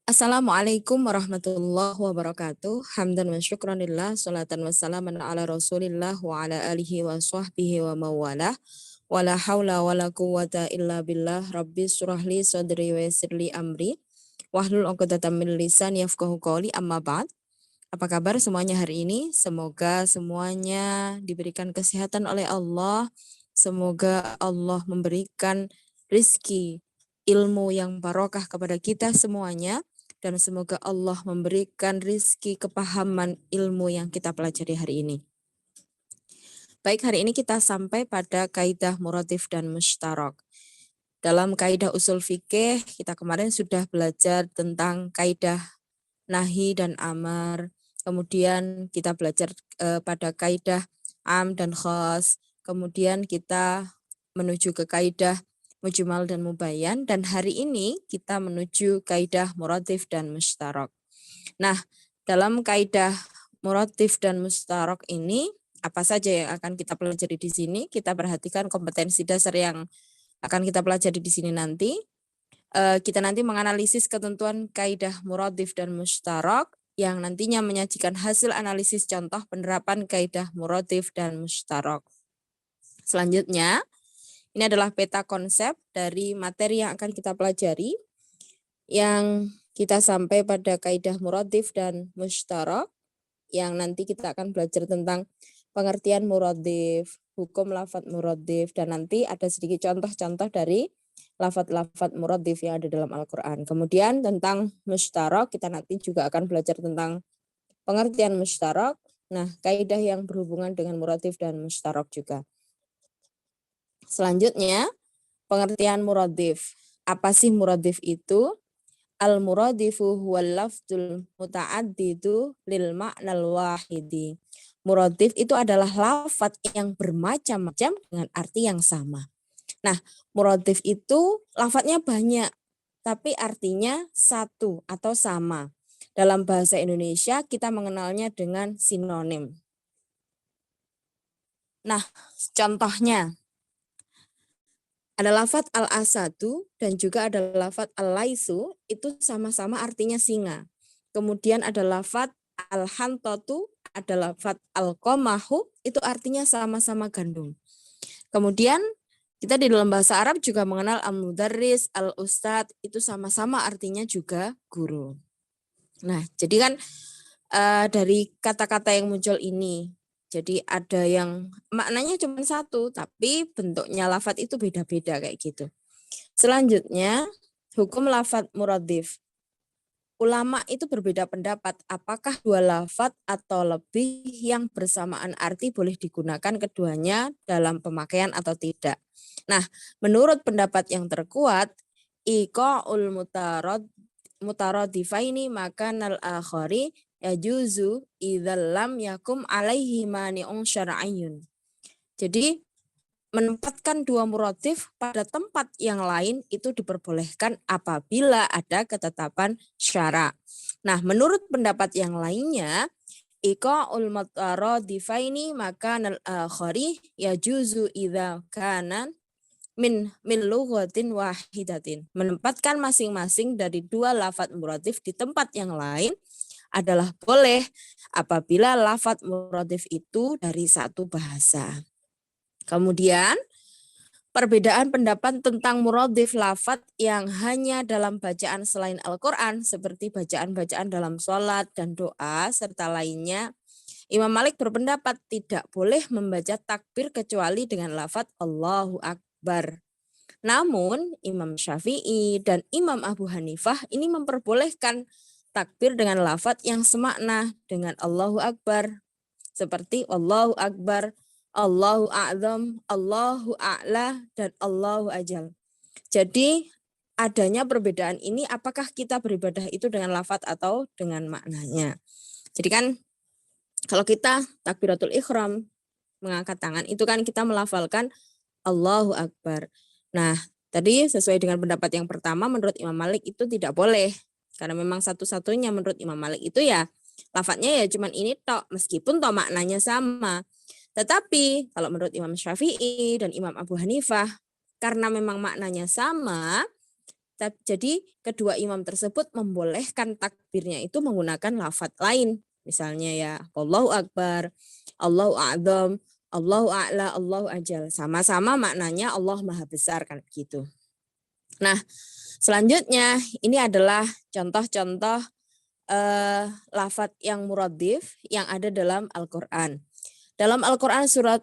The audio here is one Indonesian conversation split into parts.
Assalamualaikum warahmatullahi wabarakatuh. Hamdan wa syukranillah, salatan wa salaman ala rasulillah wa ala alihi wa sahbihi wa mawalah. Wa la hawla wa la quwwata illa billah. Rabbi surahli sadri wa yassirli amri. Wahlul 'uqdatam min lisani yafqahu qawli, amma ba'd. Apa kabar semuanya hari ini? Semoga semuanya diberikan kesehatan oleh Allah. Semoga Allah memberikan rizki, ilmu yang barokah kepada kita semuanya. Dan semoga Allah memberikan rizki kepahaman ilmu yang kita pelajari hari ini. Baik, hari ini kita sampai pada kaidah muratif dan mustarak. Dalam kaidah usul fikih, kita kemarin sudah belajar tentang kaidah nahi dan amar. Kemudian kita belajar pada kaidah am dan khas. Kemudian kita menuju ke kaidah mujmal dan mubayyan, dan hari ini kita menuju kaidah muratif dan mustarak. Nah, dalam kaidah muratif dan mustarak ini apa saja yang akan kita pelajari di sini? Kita perhatikan kompetensi dasar yang akan kita pelajari di sini nanti. Kita nanti menganalisis ketentuan kaidah muratif dan mustarak yang nantinya menyajikan hasil analisis contoh penerapan kaidah muratif dan mustarak. Selanjutnya, ini adalah peta konsep dari materi yang akan kita pelajari, yang kita sampai pada kaidah muratif dan mustarak, yang nanti kita akan belajar tentang pengertian muratif, hukum lafadz muratif, dan nanti ada sedikit contoh-contoh dari lafadz-lafadz muratif yang ada dalam Al-Quran. Kemudian tentang mustarak, kita nanti juga akan belajar tentang pengertian mustarak. Nah, kaidah yang berhubungan dengan muratif dan mustarak juga. Selanjutnya, pengertian muratif. Apa sih muratif itu? Al-muradifu huwal lafzul muta'addidu lil ma'nal wahidi. Muratif itu adalah lafadz yang bermacam-macam dengan arti yang sama. Nah, muratif itu lafadznya banyak, tapi artinya satu atau sama. Dalam bahasa Indonesia kita mengenalnya dengan sinonim. Nah, contohnya ada lafadz al-asadu dan juga ada lafadz al-laisu, itu sama-sama artinya singa. Kemudian ada lafadz al-hantatu, ada lafadz al-qamahu, itu artinya sama-sama gandum. Kemudian kita di dalam bahasa Arab juga mengenal al-mudarris, al-ustad, itu sama-sama artinya juga guru. Nah, jadi kan dari kata-kata yang muncul ini, jadi ada yang maknanya cuma satu, tapi bentuknya lafadz itu beda-beda kayak gitu. Selanjutnya, hukum lafadz muradif. Ulama itu berbeda pendapat apakah dua lafadz atau lebih yang bersamaan arti boleh digunakan keduanya dalam pemakaian atau tidak. Nah, menurut pendapat yang terkuat, iqa'ul mutaradifaini makanal akhari yajuzu idzal lam yakum alaihi mani'un syar'iyyun. Jadi menempatkan dua muratif pada tempat yang lain itu diperbolehkan apabila ada ketetapan syara. Nah, menurut pendapat yang lainnya, iqa'ul mutaradifaini makanal akhari yajuzu idza kana min lughatin wahidatin. Menempatkan masing-masing dari dua lafadz muratif di tempat yang lain adalah boleh apabila lafadz muratif itu dari satu bahasa. Kemudian perbedaan pendapat tentang muratif lafadz yang hanya dalam bacaan selain Al-Quran seperti bacaan-bacaan dalam sholat dan doa serta lainnya. Imam Malik berpendapat tidak boleh membaca takbir kecuali dengan lafadz Allahu Akbar. Namun Imam Syafi'i dan Imam Abu Hanifah ini memperbolehkan takbir dengan lafadz yang semakna dengan Allahu Akbar. Seperti Allahu Akbar, Allahu A'zam, Allahu A'la, dan Allahu Ajal. Jadi adanya perbedaan ini apakah kita beribadah itu dengan lafadz atau dengan maknanya. Jadi kan kalau kita takbiratul ihram, mengangkat tangan, itu kan kita melafalkan Allahu Akbar. Nah, tadi sesuai dengan pendapat yang pertama, menurut Imam Malik itu tidak boleh. Karena memang satu-satunya menurut Imam Malik itu ya, lafadznya ya cuman ini tok, meskipun toh maknanya sama. Tetapi kalau menurut Imam Syafi'i dan Imam Abu Hanifah, karena memang maknanya sama, Jadi kedua imam tersebut membolehkan takbirnya itu menggunakan lafadz lain. Misalnya ya, Allahu Akbar, Allahu A'zam, Allahu A'la, Allahu Ajal. Sama-sama maknanya Allah Maha Besar kan begitu. Nah, selanjutnya ini adalah contoh-contoh lafadz yang muradif yang ada dalam Al-Qur'an. Dalam Al-Qur'an surat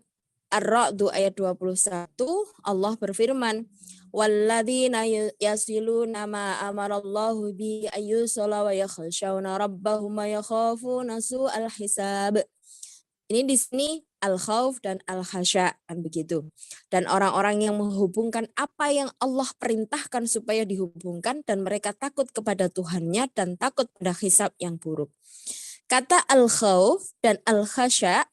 Ar-Ra'd ayat 21 Allah berfirman, walladzina yasiluna ma amarallahu bi ayyusala wa yakhshawna rabbahum wa yakhafuna su'al hisab. Ini di sini al-khauf dan al-khasya kan begitu. Dan orang-orang yang menghubungkan apa yang Allah perintahkan supaya dihubungkan dan mereka takut kepada Tuhannya dan takut pada hisab yang buruk. Kata al-khauf dan al-khasya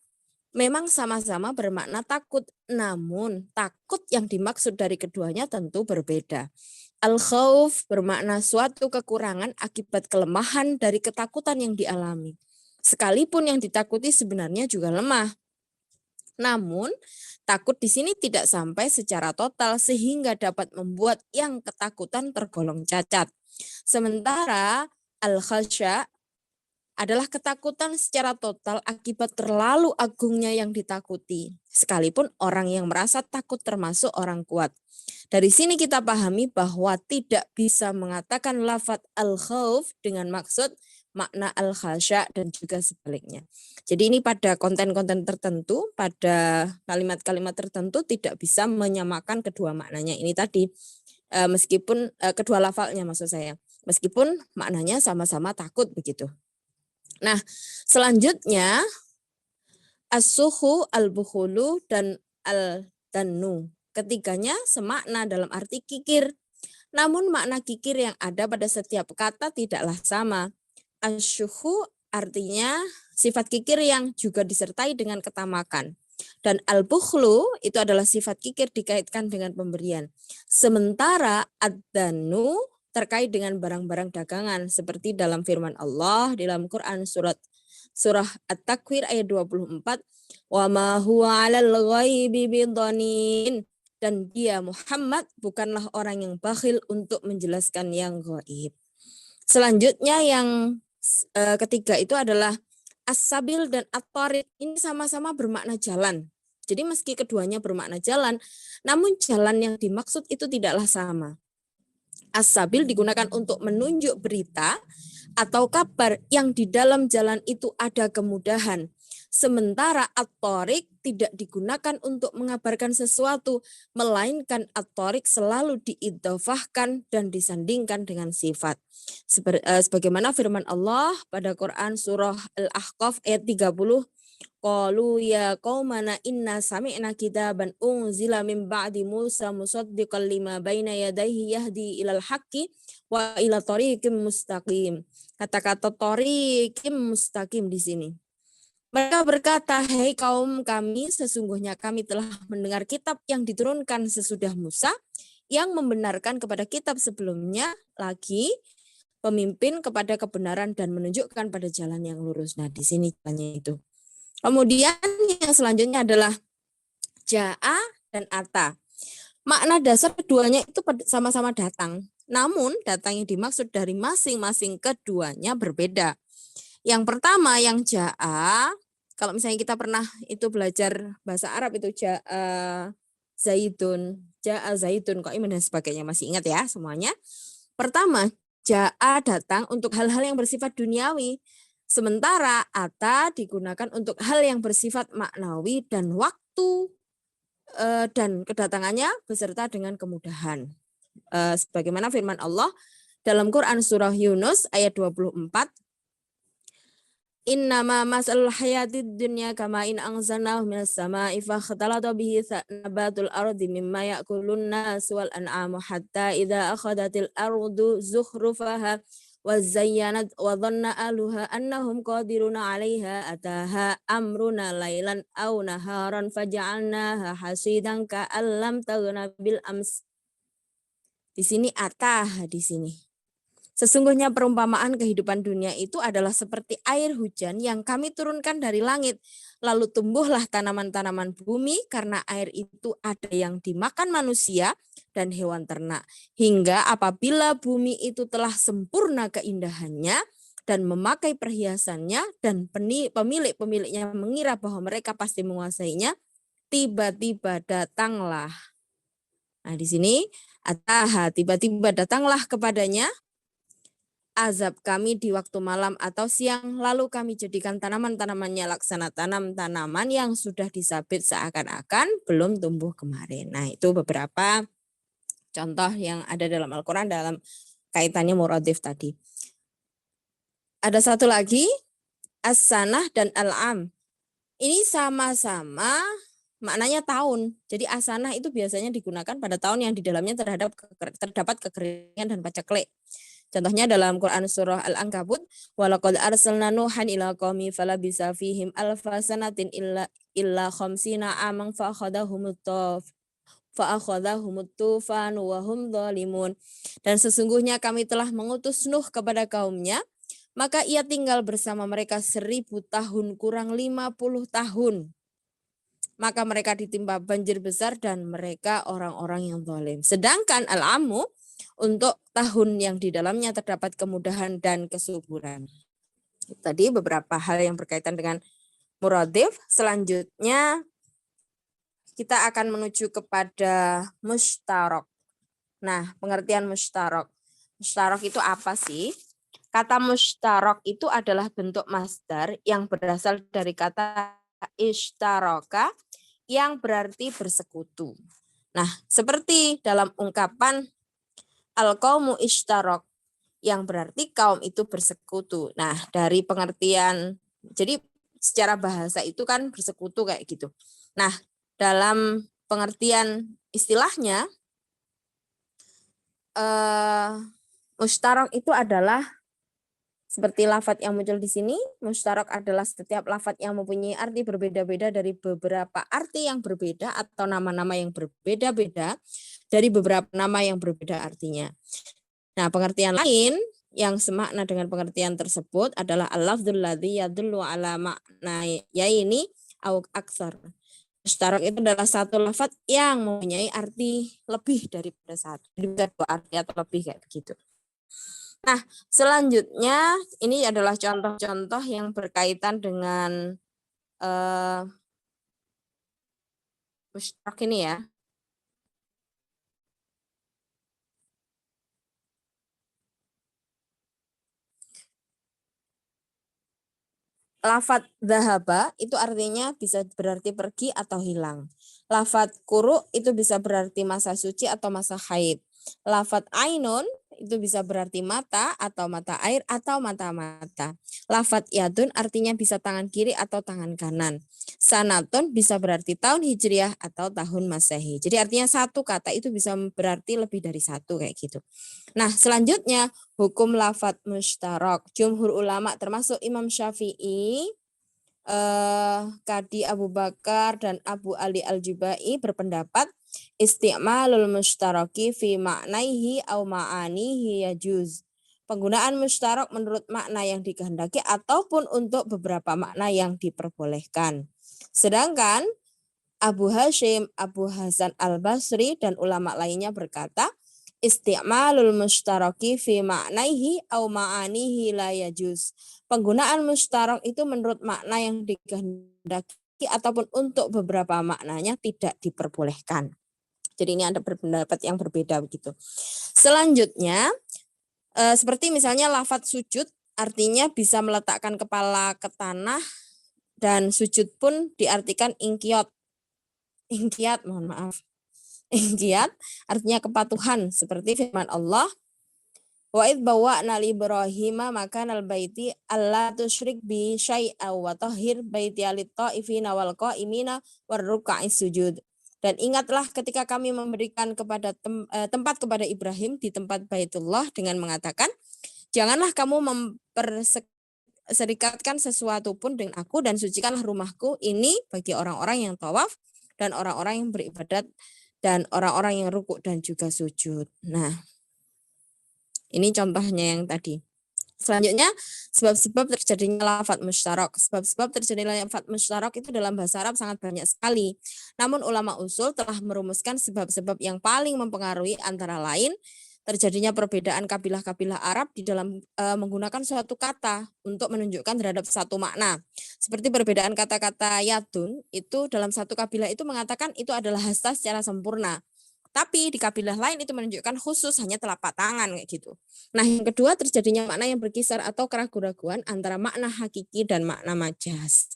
memang sama-sama bermakna takut, namun takut yang dimaksud dari keduanya tentu berbeda. Al-khauf bermakna suatu kekurangan akibat kelemahan dari ketakutan yang dialami. Sekalipun yang ditakuti sebenarnya juga lemah. Namun, takut di sini tidak sampai secara total sehingga dapat membuat yang ketakutan tergolong cacat. Sementara al-khasya adalah ketakutan secara total akibat terlalu agungnya yang ditakuti. Sekalipun orang yang merasa takut termasuk orang kuat. Dari sini kita pahami bahwa tidak bisa mengatakan lafadz al-khauf dengan maksud makna al-khasya dan juga sebaliknya. Jadi ini pada konten-konten tertentu, pada kalimat-kalimat tertentu tidak bisa menyamakan kedua maknanya. Ini tadi meskipun kedua lafalnya maksud saya, meskipun maknanya sama-sama takut begitu. Nah, selanjutnya as-suhu, al-bukhulu, dan al-dannu. Ketiganya semakna dalam arti kikir. Namun makna kikir yang ada pada setiap kata tidaklah sama. As-syuhu artinya sifat kikir yang juga disertai dengan ketamakan. Dan al-bukhlu itu adalah sifat kikir dikaitkan dengan pemberian. Sementara ad-dannu terkait dengan barang-barang dagangan seperti dalam firman Allah di dalam Quran surah At-Takwir ayat 24, wa ma huwa 'alal ghaibi bidhanin, dan dia Muhammad bukanlah orang yang bakhil untuk menjelaskan yang gaib. Selanjutnya yang ketiga itu adalah as-sabil dan at-thariq. Ini sama-sama bermakna jalan. Jadi meski keduanya bermakna jalan, namun jalan yang dimaksud itu tidaklah sama. As-sabil digunakan untuk menunjuk berita atau kabar yang di dalam jalan itu ada kemudahan. Sementara at-thariq tidak digunakan untuk mengabarkan sesuatu, melainkan at-thariq selalu diidhofahkan dan disandingkan dengan sifat. Sebagaimana firman Allah pada Quran surah Al-Ahqaf ayat 30, qalu ya qaumana inna sami'na kitaban unzila min ba'di Musa musaddiqan lima baina yadayhi yahdi ilal haqqi wa ila thariqim mustaqim. Kata-kata thariqim mustaqim di sini. Mereka berkata, hei kaum kami, sesungguhnya kami telah mendengar kitab yang diturunkan sesudah Musa yang membenarkan kepada kitab sebelumnya lagi pemimpin kepada kebenaran dan menunjukkan pada jalan yang lurus. Nah, di sini jalannya itu. Kemudian yang selanjutnya adalah ja'a dan ata. Makna dasar keduanya itu sama-sama datang. Namun datang yang dimaksud dari masing-masing keduanya berbeda. Yang pertama yang ja'a, kalau misalnya kita pernah itu belajar bahasa Arab itu ja'a zaitun, kok ini dan sebagainya, masih ingat ya semuanya. Pertama, ja'a datang untuk hal-hal yang bersifat duniawi. Sementara ata digunakan untuk hal yang bersifat maknawi dan waktu dan kedatangannya beserta dengan kemudahan. Sebagaimana firman Allah dalam Quran surah Yunus ayat 24, innama masalul hayatid dunya kama in anzalnahu minas sama'i fakhtalata bihi nabatul ardi mimma ya'kulun nas wal an'amu hatta idza akhadatil ardu zukhrufaha wa zayyanat wa dhanna ahluha annahum qadiruna 'alaiha ataha amruna lailan aw naharan faja'alnaha hasidan ka'allam taghna bil ams. Di sini atah di sini. Sesungguhnya perumpamaan kehidupan dunia itu adalah seperti air hujan yang kami turunkan dari langit. Lalu tumbuhlah tanaman-tanaman bumi karena air itu ada yang dimakan manusia dan hewan ternak. Hingga apabila bumi itu telah sempurna keindahannya dan memakai perhiasannya dan pemilik-pemiliknya mengira bahwa mereka pasti menguasainya, tiba-tiba datanglah. Nah, di sini ataha, tiba-tiba datanglah kepadanya azab kami di waktu malam atau siang, lalu kami jadikan tanaman-tanamannya laksana tanam-tanaman yang sudah disabit seakan-akan belum tumbuh kemarin. Nah, itu beberapa contoh yang ada dalam Al-Quran dalam kaitannya muradif tadi. Ada satu lagi, as-sanah dan al-am. Ini sama-sama maknanya tahun. Jadi as-sanah itu biasanya digunakan pada tahun yang di dalamnya terdapat kekeringan dan paceklik. Contohnya dalam Quran surah Al-Ankabut, walaqad arsalna nuhan ila qaumi falabisa fihim alfa sanatin illa khamsina amang fa'akhadahumut tufan wa hum dhalimun. Dan sesungguhnya kami telah mengutus Nuh kepada kaumnya, maka ia tinggal bersama mereka 1000 tahun kurang 50 tahun. Maka mereka ditimpa banjir besar dan mereka orang-orang yang zalim. Sedangkan al-amu untuk tahun yang di dalamnya terdapat kemudahan dan kesuburan. Tadi beberapa hal yang berkaitan dengan muradif. Selanjutnya kita akan menuju kepada mustarok. Nah, pengertian mustarok. Mustarok itu apa sih? Kata mustarok itu adalah bentuk masdar yang berasal dari kata ishtaroka yang berarti bersekutu. Nah, seperti dalam ungkapan al-qaumu ishtarok yang berarti kaum itu bersekutu. Nah, dari pengertian, jadi secara bahasa itu kan bersekutu kayak gitu. Nah, dalam pengertian istilahnya, mustarok itu adalah seperti lafadz yang muncul di sini. Mustarok adalah setiap lafadz yang mempunyai arti berbeda-beda dari beberapa arti yang berbeda atau nama-nama yang berbeda-beda dari beberapa nama yang berbeda artinya. Nah, pengertian lain yang semakna dengan pengertian tersebut adalah al-lafdzul ladzi yadullu ala makna yaini au aksar. Mustarok itu adalah satu lafadz yang mempunyai arti lebih daripada satu. Bisa dua arti atau lebih kayak begitu. Nah, selanjutnya ini adalah contoh-contoh yang berkaitan dengan mustarok ini ya. Lafadz dhahaba itu artinya bisa berarti pergi atau hilang. Lafadz kuru itu bisa berarti masa suci atau masa haid. Lafadz ainun itu bisa berarti mata atau mata air atau mata-mata. Lafadz yadun artinya bisa tangan kiri atau tangan kanan. Sanatun bisa berarti tahun hijriah atau tahun masehi. Jadi artinya satu kata itu bisa berarti lebih dari satu kayak gitu. Nah, selanjutnya hukum lafadz mustarok. Jumhur ulama termasuk Imam Syafi'i, Qadi Abu Bakar dan Abu Ali Al-Jubai berpendapat isti'malul mustaraki fi maknaihi au ma'anihi yajuz. Penggunaan mustarok menurut makna yang dikehendaki ataupun untuk beberapa makna yang diperbolehkan. Sedangkan Abu Hashim, Abu Hasan Al-Basri dan ulama lainnya berkata isti'malul mustaraki fi maknaihi au ma'anihi la yajuz. Penggunaan mustarok itu menurut makna yang dikehendaki ataupun untuk beberapa maknanya tidak diperbolehkan. Jadi ini ada pendapat yang berbeda begitu. Selanjutnya, seperti misalnya lafadz sujud artinya bisa meletakkan kepala ke tanah dan sujud pun diartikan ingkiat. Ingkiat, mohon maaf. Ingkiat artinya kepatuhan seperti firman Allah wa id bawa'na li Ibrahima makanal baiti alla tusyrik bi syai'a wa tahhir baiti lit-ta'ifina wal qa'imina war ruk'is sujud. Dan ingatlah ketika kami memberikan kepada tempat kepada Ibrahim di tempat Baitullah dengan mengatakan janganlah kamu memperserikatkan sesuatu pun dengan aku dan sucikanlah rumahku ini bagi orang-orang yang tawaf dan orang-orang yang beribadat dan orang-orang yang rukuk dan juga sujud. Nah, Ini contohnya yang tadi. Selanjutnya, sebab-sebab terjadinya lafadz musyarak. Sebab-sebab terjadinya lafadz musyarak itu dalam bahasa Arab sangat banyak sekali. Namun ulama usul telah merumuskan sebab-sebab yang paling mempengaruhi antara lain terjadinya perbedaan kabilah-kabilah Arab di dalam menggunakan suatu kata untuk menunjukkan terhadap satu makna. Seperti perbedaan kata-kata yadun, itu dalam satu kabilah itu mengatakan itu adalah hasta secara sempurna. Tapi di kabilah lain itu menunjukkan khusus hanya telapak tangan kayak gitu. Nah, yang kedua terjadinya makna yang berkisar atau keraguan-raguan antara makna hakiki dan makna majas.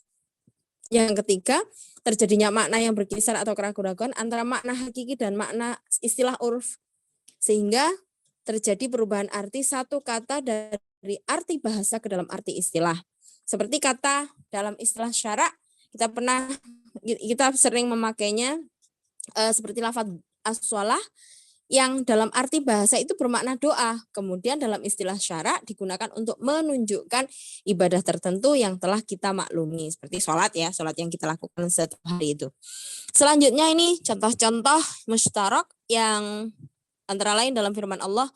Yang ketiga, terjadinya makna yang berkisar atau keraguan-raguan antara makna hakiki dan makna istilah urf. Sehingga terjadi perubahan arti satu kata dari arti bahasa ke dalam arti istilah. Seperti kata dalam istilah syarak, kita sering memakainya seperti lafaz as-shalah yang dalam arti bahasa itu bermakna doa. Kemudian dalam istilah syarak digunakan untuk menunjukkan ibadah tertentu yang telah kita maklumi. Seperti sholat ya, sholat yang kita lakukan setiap hari itu. Selanjutnya ini contoh-contoh mustarak yang antara lain dalam firman Allah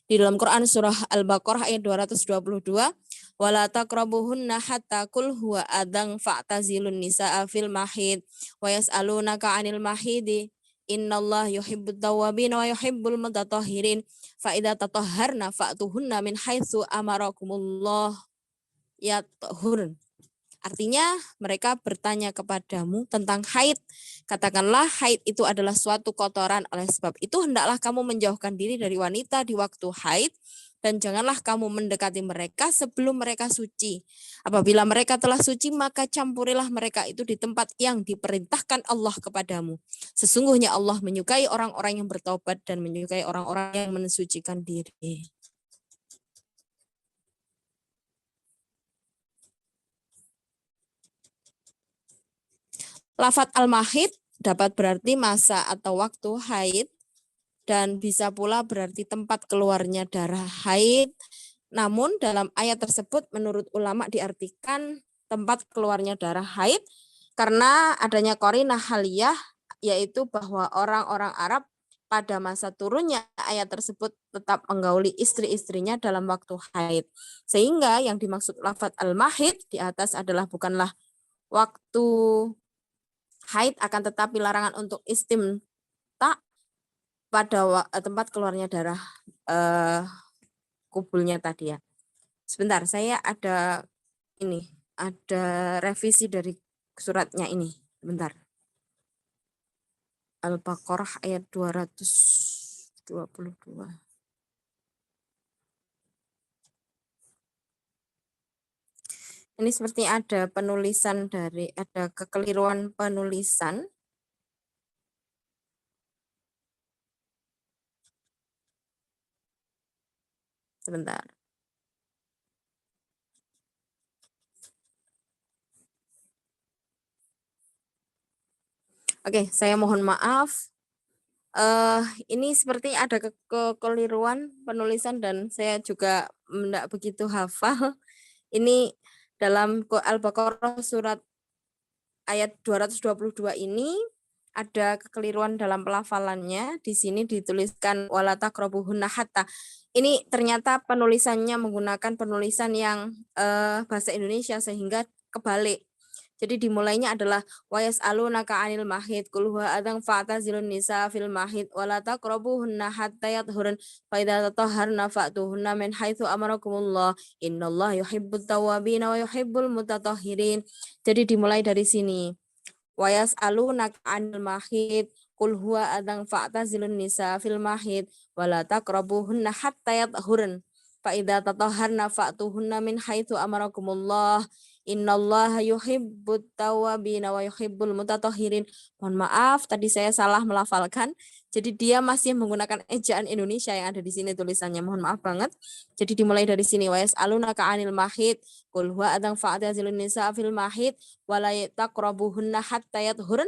di dalam Quran surah Al-Baqarah ayat 222, wala taqrabuhunna hatta qul huwa adang fa'tazilun nisaa fil mahid wa yas'alunaka 'anil mahidi innallaha yuhibbut tawwabin wa yuhibbul mutatahhirin fa idza tatahharna fa'tuhunna min haitsu amarakumullah yatahhurun. Artinya mereka bertanya kepadamu tentang haid. Katakanlah haid itu adalah suatu kotoran, oleh sebab itu hendaklah kamu menjauhkan diri dari wanita di waktu haid dan janganlah kamu mendekati mereka sebelum mereka suci. Apabila mereka telah suci maka campurilah mereka itu di tempat yang diperintahkan Allah kepadamu. Sesungguhnya Allah menyukai orang-orang yang bertobat dan menyukai orang-orang yang mensucikan diri. Lafadz al-mahid dapat berarti masa atau waktu haid dan bisa pula berarti tempat keluarnya darah haid. Namun dalam ayat tersebut menurut ulama diartikan tempat keluarnya darah haid karena adanya qarinah haliyah, yaitu bahwa orang-orang Arab pada masa turunnya ayat tersebut tetap menggauli istri-istrinya dalam waktu haid. Sehingga yang dimaksud lafadz al-mahid di atas adalah bukanlah waktu haid, akan tetapi larangan untuk istimta pada tempat keluarnya darah kubulnya tadi ya. Sebentar, saya ada revisi dari suratnya ini. Sebentar. Al-Baqarah ayat 222. Ini seperti ada kekeliruan penulisan. Sebentar. Oke, saya mohon maaf. Ini seperti ada kekeliruan penulisan dan saya juga tidak begitu hafal. Ini dalam Al-Baqarah surat ayat 222 ini ada kekeliruan dalam pelafalannya. Di sini dituliskan wala taqrabuhunna hatta. Ini ternyata penulisannya menggunakan penulisan yang bahasa Indonesia sehingga kebalik. Jadi dimulainya adalah wa yas'alunaka 'anil mahid qul huwa adzan fa'tazilun nisa fil mahid wa la taqrabuhunna hatta yathurun fa idza tatahharna fa'tuhunna min haitsu amarakumullah innallaha yuhibbut tawwabin wa yuhibbul mutatahhirin. Jadi dimulai dari sini. Wa yas'alunaka 'anil mahid qul huwa adzan fa'tazilun nisa fil mahid wa la taqrabuhunna hatta yathurun fa idza tatahharna fa'tuhunna min haitsu amarakumullah innallaha yuhibbut tawwabin wa yuhibbul mutatahhirin. Mohon maaf tadi saya salah melafalkan. Jadi dia masih menggunakan ejaan Indonesia yang ada di sini tulisannya. Mohon maaf banget. Jadi dimulai dari sini wa yas'alunaka 'anil mahid qul huwa adzan fa'tazilun nisa fil mahid wa la taqrabuhunna hatta yathurun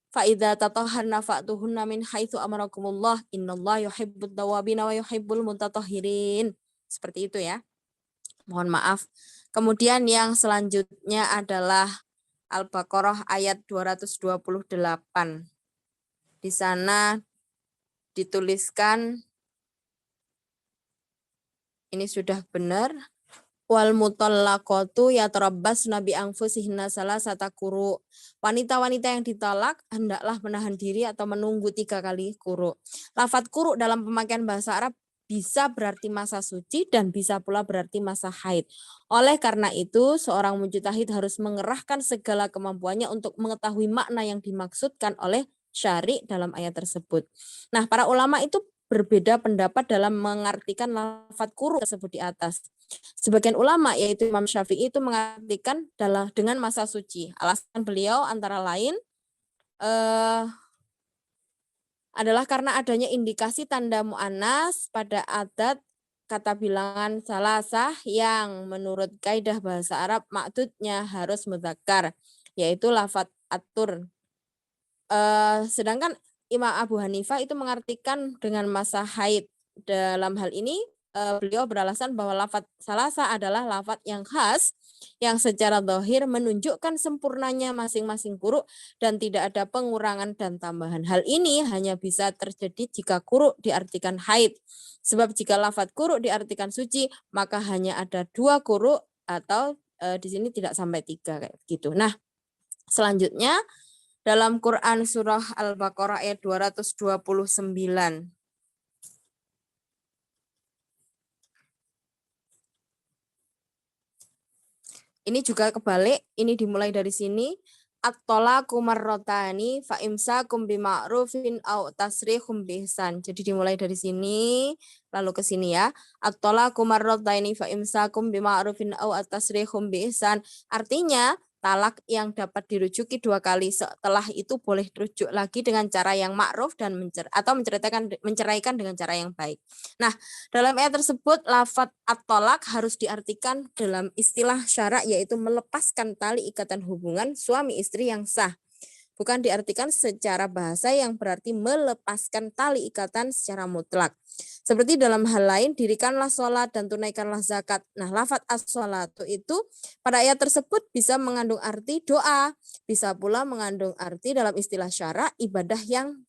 fa idza tatahharna fa'tuhunna min haitsu amarakumullah innallaha yuhibbut tawwabin wa yuhibbul mutatahhirin. Seperti itu ya. Mohon maaf. Kemudian yang selanjutnya adalah Al-Baqarah ayat 228. Di sana dituliskan Ini sudah benar. Wal mutallaqatu yatarabbasna bi anfusihinna salasata quru. Wanita-wanita yang ditolak hendaklah menahan diri atau menunggu 3 kali quru. Lafadz quru dalam pemakaian bahasa Arab bisa berarti masa suci dan bisa pula berarti masa haid. Oleh karena itu, seorang mujtahid harus mengerahkan segala kemampuannya untuk mengetahui makna yang dimaksudkan oleh syari dalam ayat tersebut. Nah, para ulama itu berbeda pendapat dalam mengartikan lafadz quru tersebut di atas. Sebagian ulama yaitu Imam Syafi'i itu mengartikan dengan masa suci. Alasan beliau antara lain adalah karena adanya indikasi tanda mu'annas pada adat kata bilangan salasah yang menurut kaidah bahasa Arab maksudnya harus mudzakkar, yaitu lafadz atur. Sedangkan Imam Abu Hanifah itu mengartikan dengan masa haid. Dalam hal ini beliau beralasan bahwa lafadz salasa adalah lafadz yang khas yang secara zahir menunjukkan sempurnanya masing-masing quru dan tidak ada pengurangan dan tambahan. Hal ini hanya bisa terjadi jika quru diartikan haid. Sebab jika lafadz quru diartikan suci, maka hanya ada 2 quru atau di sini tidak sampai 3 kayak gitu. Nah, selanjutnya dalam Quran surah Al-Baqarah ayat 229. Ini juga kebalik, ini dimulai dari sini. At-talaqu marratani fa imsakum bima'rufin aw tasrihum biihsan. Jadi dimulai dari sini lalu ke sini ya. At-talaqu marratani fa imsakum bima'rufin aw tasrihum biihsan. Artinya talak yang dapat dirujuki 2 kali, setelah itu boleh rujuk lagi dengan cara yang ma'ruf dan menceraikan dengan cara yang baik. Nah, dalam ayat tersebut lafadz at-talaq harus diartikan dalam istilah syara, yaitu melepaskan tali ikatan hubungan suami istri yang sah. Bukan diartikan secara bahasa yang berarti melepaskan tali ikatan secara mutlak. Seperti dalam hal lain, dirikanlah sholat dan tunaikanlah zakat. Nah, lafadz as-sholatu itu pada ayat tersebut bisa mengandung arti doa, bisa pula mengandung arti dalam istilah syara ibadah yang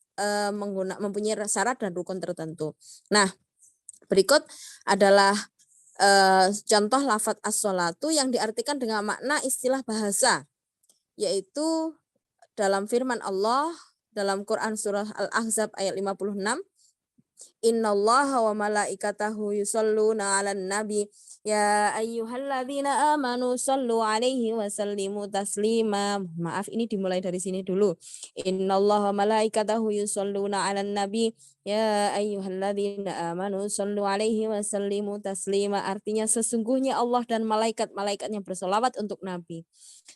mempunyai syarat dan rukun tertentu. Nah, berikut adalah contoh lafadz as-sholatu yang diartikan dengan makna istilah bahasa, yaitu dalam firman Allah dalam Quran surah Al-Ahzab ayat 56, Innallaha wa malaikatahu yusholluna 'alan nabi ya ayyuhalladzina amanu shallu 'alaihi wa sallimu taslima. Maaf, ini dimulai dari sini dulu. Innallaha wa malaikatahu yusholluna 'alan nabi ya ayyuhalladzina amanu shallu 'alaihi wa sallimu taslima. Artinya sesungguhnya Allah dan malaikat-malaikatnya bersolawat untuk Nabi.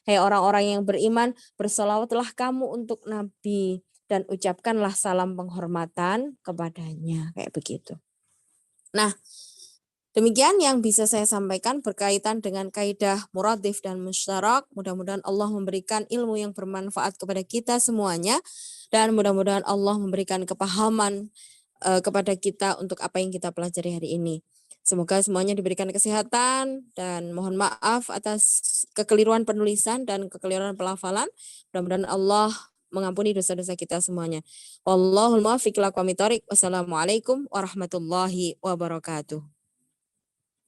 Hai orang-orang yang beriman, bersolawatlah kamu untuk Nabi dan ucapkanlah salam penghormatan kepadanya, kayak begitu. Nah, demikian yang bisa saya sampaikan berkaitan dengan kaidah muradif dan musyarak. Mudah-mudahan Allah memberikan ilmu yang bermanfaat kepada kita semuanya, dan mudah-mudahan Allah memberikan kepahaman kepada kita untuk apa yang kita pelajari hari ini. Semoga semuanya diberikan kesehatan, dan mohon maaf atas kekeliruan penulisan dan kekeliruan pelafalan. Mudah-mudahan Allah mengampuni dosa-dosa kita semuanya. Wallahul muwaffiq ila aqwamit thoriq. Wassalamualaikum warahmatullahi wabarakatuh.